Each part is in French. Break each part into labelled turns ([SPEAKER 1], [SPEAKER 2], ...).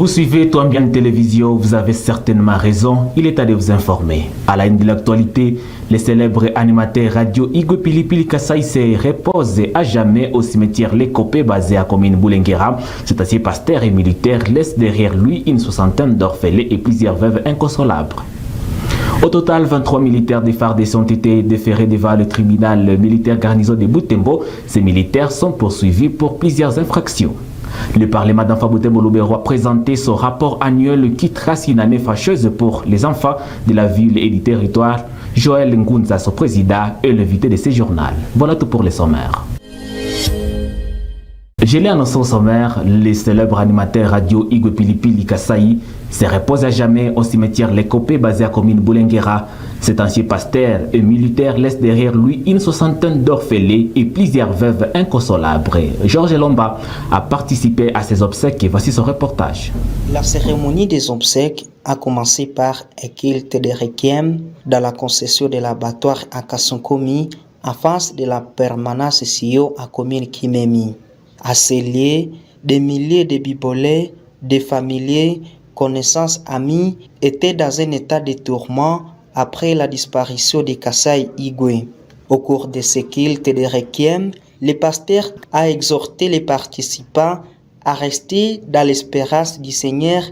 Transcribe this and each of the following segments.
[SPEAKER 1] Vous suivez Touambian Télévision, vous avez certainement raison, il est à de vous informer. À la une de l'actualité, le célèbre animateur radio Igwe Pilipili Kasai se repose à jamais au cimetière Lekopé basé à commune Boulenguera. Cet ancien pasteur et militaire laisse derrière lui une soixantaine d'orphelins et plusieurs veuves inconsolables. Au total, 23 militaires des FARDC ont été déférés devant le tribunal militaire garnison de Butembo. Ces militaires sont poursuivis pour plusieurs infractions. Le Parlement d'enfants Butembo-Lubero a présenté son rapport annuel qui trace une année fâcheuse pour les enfants de la ville et du territoire. Joël Ngunza, son président, est l'invité de ce journal. Voilà tout pour les sommaires. Je l'ai annoncé au sommaire, le célèbre animateur radio Igwe Pilipili Kasai se repose à jamais au cimetière Lekopé basé à commune Boulenguera. Cet ancien pasteur et militaire laisse derrière lui une soixantaine d'orphelins et plusieurs veuves inconsolables. Georges Lomba a participé à ses obsèques et voici son reportage.
[SPEAKER 2] La cérémonie des obsèques a commencé par un culte de requiem dans la concession de l'abattoir à Kasonkomi en face de la permanence SIO à commune Kimemi. À ces lieux, des milliers de bibolais, des familiers, connaissances, amis étaient dans un état de tourment après la disparition de Kasai Igwe. Au cours de ce culte de requiem, le pasteur a exhorté les participants à rester dans l'espérance du Seigneur,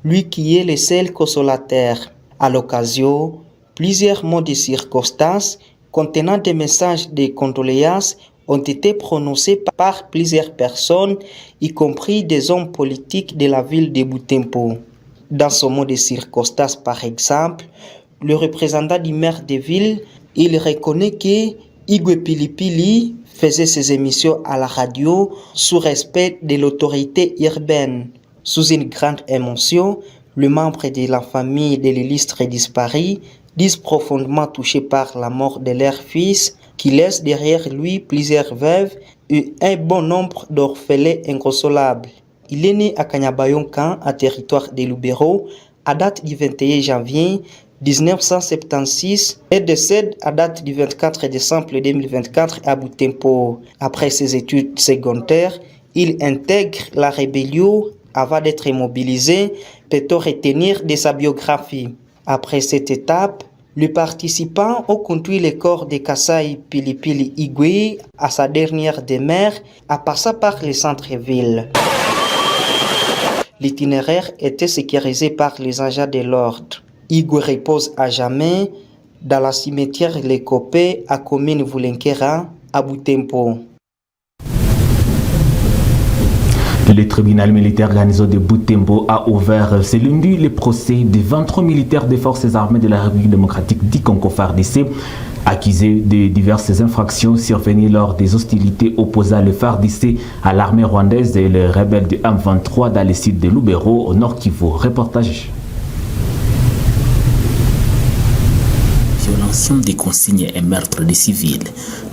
[SPEAKER 2] lui qui est le seul consolateur. À l'occasion, plusieurs mots de circonstances contenant des messages de condoléances ont été prononcés par plusieurs personnes, y compris des hommes politiques de la ville de Butembo. Dans ce mot de circonstances, par exemple, le représentant du maire de ville, il reconnaît que Igwe Pilipili faisait ses émissions à la radio sous respect de l'autorité urbaine. Sous une grande émotion, les membres de la famille de l'illustre disparu disent profondément touchés par la mort de leur fils, qui laisse derrière lui plusieurs veuves et un bon nombre d'orphelins inconsolables. Il est né à Kanyabayonkan, à territoire de Lubero, à date du 21 janvier 1976 et décède à date du 24 décembre 2024 à Butembo. Après ses études secondaires, il intègre la rébellion avant d'être mobilisé, peut-on retenir de sa biographie. Après cette étape, les participants ont conduit le corps de Kasai Pilipili Igwe à sa dernière demeure en passant par le centre-ville. L'itinéraire était sécurisé par les agents de l'ordre. Igwe repose à jamais dans la cimetière Lekopé à commune Boulenguera à Butembo.
[SPEAKER 1] Le tribunal militaire garnison de Butembo a ouvert ce lundi le procès de 23 militaires des forces armées de la République démocratique du Congo FARDC accusés de diverses infractions survenues lors des hostilités opposant le FARDC à l'armée rwandaise et les rebelles du M23 dans le sud de Lubero au nord Kivu. Reportage.
[SPEAKER 3] Violation des consignes et meurtre des civils.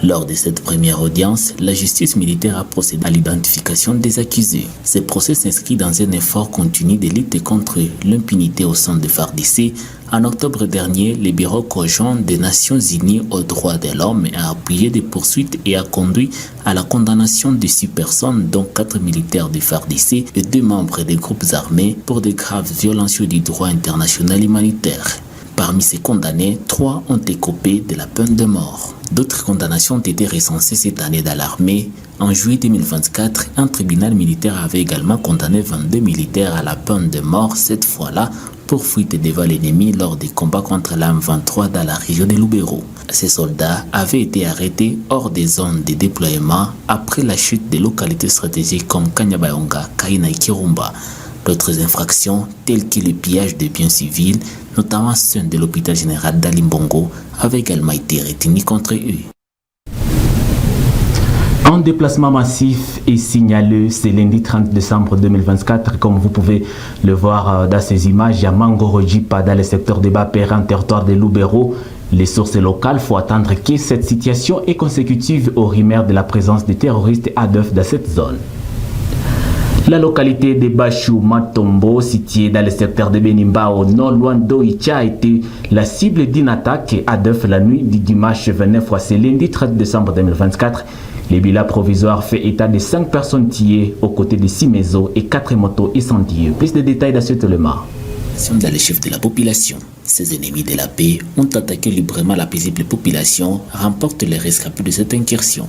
[SPEAKER 3] Lors de cette première audience, la justice militaire a procédé à l'identification des accusés. Ce procès s'inscrit dans un effort continu de lutte contre l'impunité au sein de FARDC. En octobre dernier, le Bureau conjoint des Nations Unies aux droits de l'homme a appuyé des poursuites et a conduit à la condamnation de 6 personnes, dont 4 militaires de FARDC et 2 membres des groupes armés pour de graves violations du droit international humanitaire. Parmi ces condamnés, 3 ont écopé de la peine de mort. D'autres condamnations ont été recensées cette année dans l'armée. En juillet 2024, un tribunal militaire avait également condamné 22 militaires à la peine de mort, cette fois-là pour fuite devant l'ennemi lors des combats contre la M23 dans la région de Lubero. Ces soldats avaient été arrêtés hors des zones de déploiement après la chute des localités stratégiques comme Kanyabayonga, Kaina et Kirumba. D'autres infractions, telles que le pillage de biens civils, notamment ceux de l'hôpital général d'Alimbongo, avaient également été retenus contre eux.
[SPEAKER 1] Un déplacement massif est signalé ce lundi 30 décembre 2024, comme vous pouvez le voir dans ces images, à Mangorojipa, dans le secteur de Bapéran, territoire de Lubero. Les sources locales font attendre que cette situation est consécutive aux rumeurs de la présence des terroristes ADF dans cette zone. La localité de Bachou Matombo, située dans le secteur de Benimba, au nord loin d'Oicha, a été la cible d'une attaque ADF la nuit du dimanche 29 ce lundi 30 décembre 2024 Le bilan provisoire fait état de 5 personnes tuées aux côtés de 6 maisons et 4 motos incendiées. Plus de détails dans cet élément.
[SPEAKER 3] Dans les chefs de la population, ces ennemis de la paix ont attaqué librement la paisible population, remportent les rescapés de cette incursion.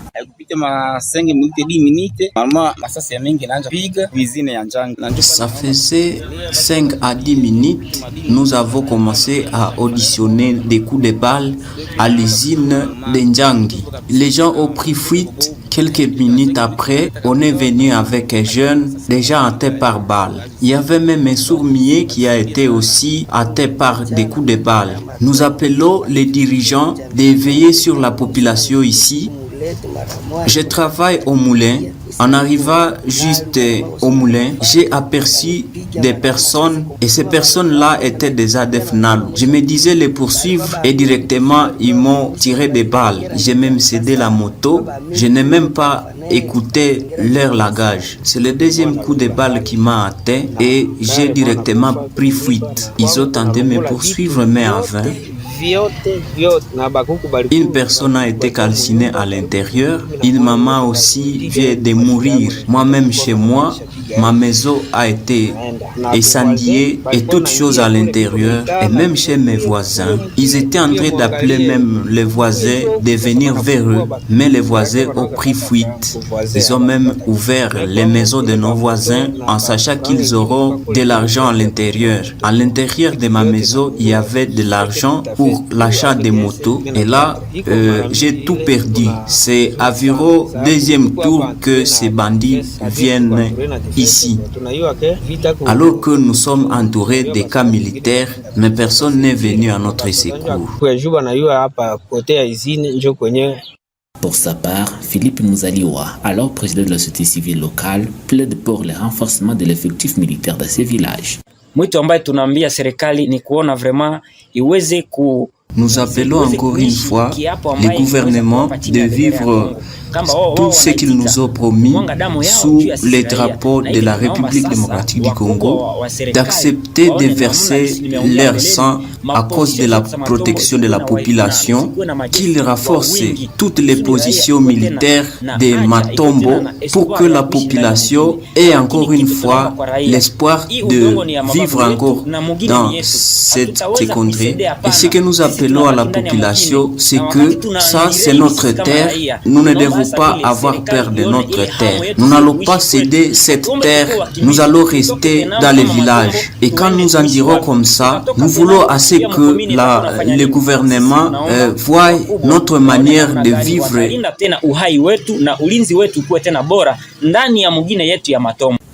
[SPEAKER 4] Ça faisait 5 à 10 minutes, nous avons commencé à auditionner des coups de balle à l'usine d'Ndjangi. Les gens ont pris fuite. Quelques minutes après, on est venu avec un jeune déjà atteint par balle. Il y avait même un sourd-muet qui a été aussi atteint par des coups de balle. Nous appelons les dirigeants de veiller sur la population ici. Je travaille au moulin. En arrivant juste au moulin, j'ai aperçu des personnes et ces personnes-là étaient des ADF NALU. Je me disais les poursuivre et directement ils m'ont tiré des balles. J'ai même cédé la moto. Je n'ai même pas écouté leur lagage. C'est le deuxième coup de balle qui m'a atteint et j'ai directement pris fuite. Ils ont tenté de me poursuivre mais en vain. Une personne a été calcinée à l'intérieur. Une maman aussi vient de mourir. Moi-même chez moi, ma maison a été incendiée et toutes choses à l'intérieur. Et même chez mes voisins, ils étaient en train d'appeler même les voisins de venir vers eux. Mais les voisins ont pris fuite. Ils ont même ouvert les maisons de nos voisins en sachant qu'ils auront de l'argent à l'intérieur. À l'intérieur de ma maison, il y avait de l'argent pour l'achat des motos et là j'ai tout perdu. C'est environ deuxième tour que ces bandits viennent ici. Alors que nous sommes entourés des cas militaires, mais personne n'est venu à notre secours.
[SPEAKER 3] Pour sa part, Philippe Mouzaliwa, alors président de la société civile locale, plaide pour le renforcement de l'effectif militaire dans ces villages.
[SPEAKER 4] Nous appelons encore une fois le gouvernement de vivre tout ce qu'ils nous ont promis sous les drapeaux de la République démocratique du Congo, d'accepter de verser leur sang à cause de la protection de la population, qu'ils renforcent toutes les positions militaires de Matombo pour que la population ait encore une fois l'espoir de vivre encore dans cette contrée. Et ce que nous appelons à la population, c'est que ça, c'est notre terre. Nous ne devons pas avoir peur de notre terre. Nous n'allons pas céder cette terre. Nous allons rester dans les villages. Et quand nous en dirons comme ça, nous voulons assez que le gouvernement voie notre manière de vivre.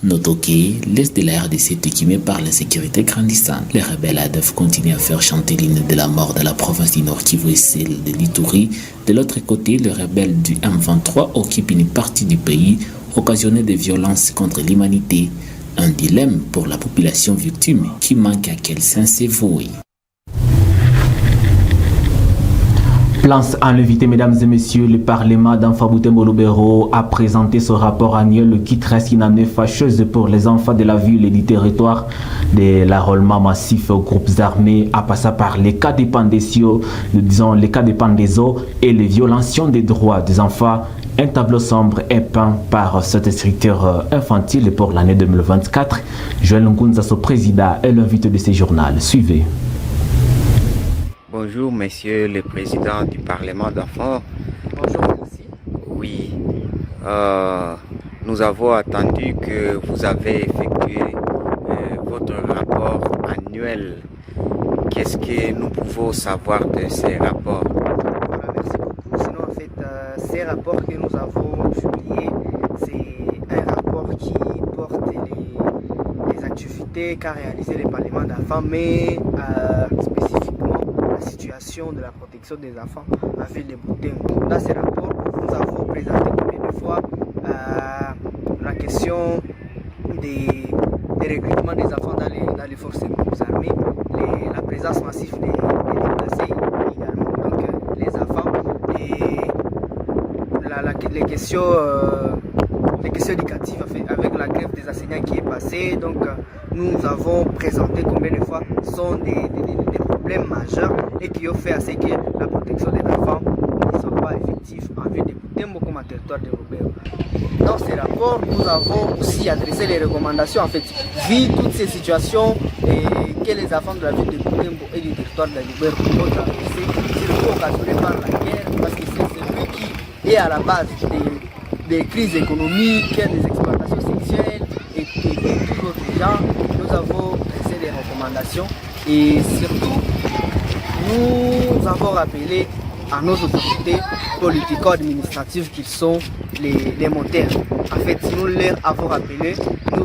[SPEAKER 3] Notons que l'est de la RDC est équipé par l'insécurité grandissante. Les rebelles ADF continuent à faire chanter l'hymne de la mort dans la province du Nord Kivu et celle de l'Ituri. De l'autre côté, les rebelles du M23 occupent une partie du pays, occasionnant des violences contre l'humanité. Un dilemme pour la population victime qui manque à quel sens s'évouer.
[SPEAKER 1] Place à l'invité, mesdames et messieurs, le Parlement d'Anfaboutembo-Lubero a présenté son rapport annuel qui trace une année fâcheuse pour les enfants de la ville et du territoire, de l'enrôlement massif aux groupes armés, à passer par les cas de Pandesio, disons les cas de Pandezo et les violations des droits des enfants. Un tableau sombre est peint par cet instructeur infantile pour l'année 2024. Joël Ngunza, son président, est l'invité de ce journal. Suivez.
[SPEAKER 5] Bonjour, monsieur le président du Parlement d'enfants.
[SPEAKER 2] Bonjour, merci.
[SPEAKER 5] Oui, nous avons attendu que vous avez effectué votre rapport annuel. Qu'est-ce que nous pouvons savoir de ces rapports?
[SPEAKER 2] Voilà, merci beaucoup. Sinon, en fait, ces rapports que nous avons publiés, c'est un rapport qui porte les activités qu'a réalisé le Parlement d'enfants, mais spécifiquement la situation de la protection des enfants en ville de Butembo. Dans ces rapports, nous avons présenté combien de fois la question des recrutements des enfants dans les forces armées, la présence massive des déplacés également, donc les enfants, et les questions éducatives avec la grève des enseignants qui est passée. Donc nous avons présenté combien de fois sont des problèmes majeurs et qui ont fait à ce que la protection des enfants ne soit pas effective en ville de
[SPEAKER 6] Butembo comme en territoire de Lubero. Dans ces rapports, nous avons aussi adressé les recommandations, en fait, vu toutes ces situations que les enfants de la ville de Butembo et du territoire de Lubero ont traversé, surtout occasionnées par la guerre, parce que c'est celui qui est à la base des crises économiques, des exploitations sexuelles et tout autre genre. Nous avons dressé des recommandations et surtout, nous avons rappelé à nos autorités politico-administratives qui sont les moteurs. En fait, si nous leur avons rappelé, que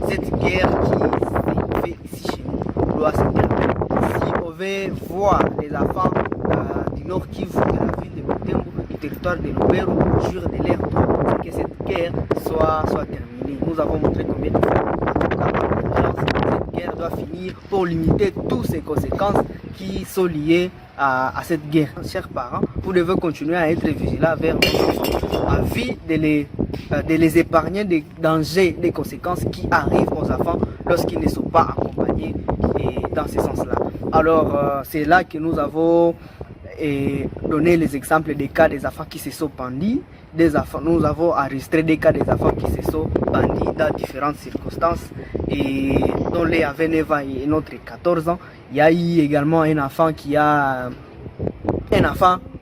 [SPEAKER 6] cette guerre qui se fait ici chez nous doit se terminer. Si on veut voir les enfants du Nord Kivu, de la ville de Butembo, du territoire de Lubero, jouir de leur droit, que cette guerre soit terminée. Nous avons montré combien de fois cette guerre doit finir pour limiter toutes ces conséquences qui sont liées à cette guerre. Chers parents, vous devez continuer à être vigilants vers vos enfants, envie de les épargner des dangers, des conséquences qui arrivent aux enfants lorsqu'ils ne sont pas accompagnés dans ce sens-là. Alors, c'est là que nous avons donné les exemples des cas des enfants qui se sont bandits. Nous avons enregistré des cas des enfants qui se sont bandits dans différentes circonstances et dont l'un avait 9 ans et un autre 14 ans. Il y a eu également un enfant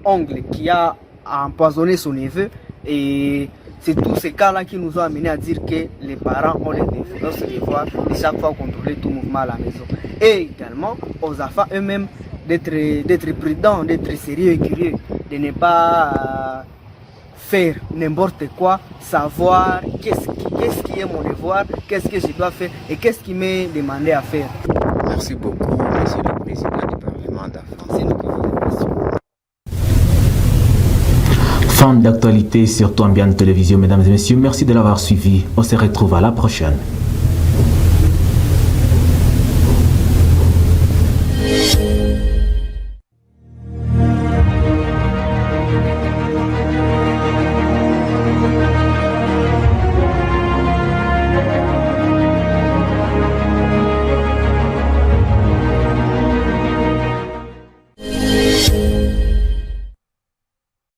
[SPEAKER 6] ongle qui a empoisonné son neveu et c'est tous ces cas-là qui nous ont amenés à dire que les parents ont ce devoir de chaque fois contrôler tout mouvement à la maison. Et également aux enfants eux-mêmes d'être prudents, d'être sérieux et curieux, de ne pas faire n'importe quoi, savoir qu'est-ce qui est mon devoir, qu'est-ce que je dois faire et qu'est-ce qui m'est demandé à faire.
[SPEAKER 5] Merci beaucoup, Monsieur le Président du Parlement d'Afrique.
[SPEAKER 6] C'est nous qui vous remercions.
[SPEAKER 1] Fin d'actualité sur Touambian Télévision, mesdames et messieurs. Merci de l'avoir suivi. On se retrouve à la prochaine.